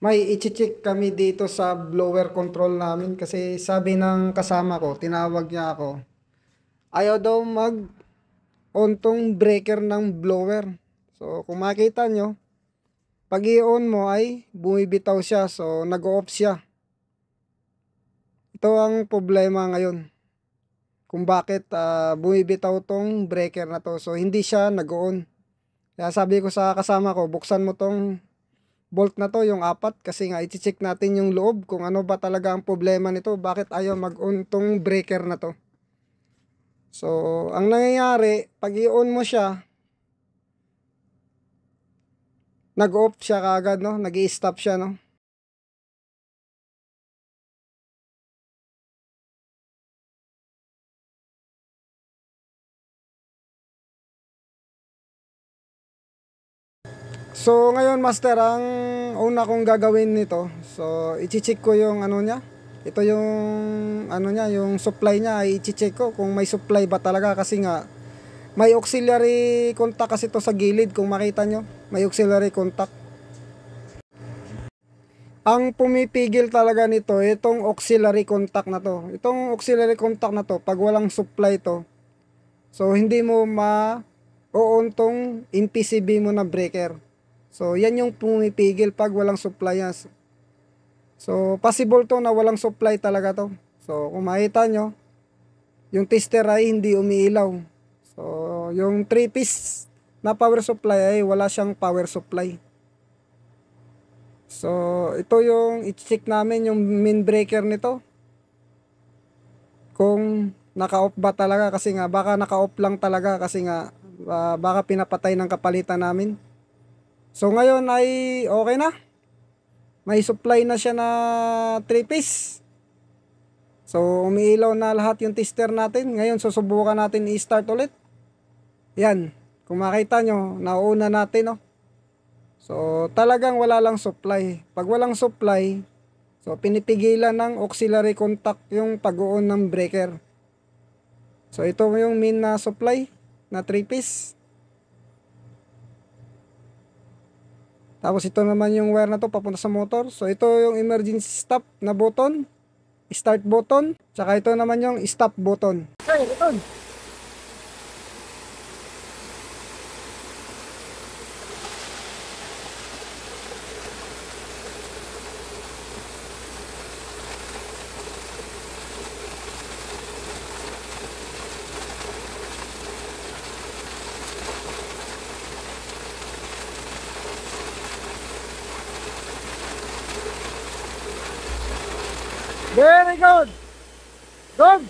May iche-check kami dito sa blower control namin kasi sabi ng kasama ko, tinawag niya ako. Ayaw daw mag-on tong breaker ng blower. So kung makita nyo, pag i-on mo ay bumibitaw siya. So nag-off siya. Ito ang problema ngayon. Kung bakit bumibitaw tong breaker na to. So hindi siya nag-on. Kaya sabi ko sa kasama ko, buksan mo tong bolt na to, yung apat, kasi nga i-check natin yung loob kung ano ba talaga ang problema nito, bakit ayaw mag-on tong breaker na to. So ang nangyayari, pag i-on mo siya, nag-off siya kaagad, no? Nag-i-stop siya, no? So ngayon master, ang una kong gagawin nito, so i-check ko yung ano niya. Ito yung ano niya, yung supply niya, ay i-check ko kung may supply ba talaga, kasi nga may auxiliary contact kasi to sa gilid, kung makita nyo, may auxiliary contact. Ang pumipigil talaga nito, itong auxiliary contact na to. Itong auxiliary contact na to, pag walang supply to, so hindi mo ma-on tong MPCB mo na breaker. So yan yung pumipigil pag walang supply yan. So possible to na walang supply talaga to. So kung makita nyo, yung tester ay hindi umiilaw. So yung 3-piece na power supply ay wala siyang power supply. So ito yung i-check namin, yung main breaker nito, kung naka-off ba talaga, kasi nga baka naka-off lang talaga, kasi nga baka pinapatay ng kapalitan namin. So ngayon ay okay na, may supply na siya na 3-piece. So umiilaw na lahat yung tester natin. Ngayon susubukan natin i-start ulit. Yan, kung makita nyo, nauuna natin, no? So talagang wala lang supply. Pag walang supply, so pinipigilan ng auxiliary contact yung pag-on ng breaker. So ito yung main na supply na 3-piece. Tapos ito naman yung wire na to papunta sa motor. So ito yung emergency stop na button, start button, tsaka ito naman yung stop button. Okay, ito. Very good. Good.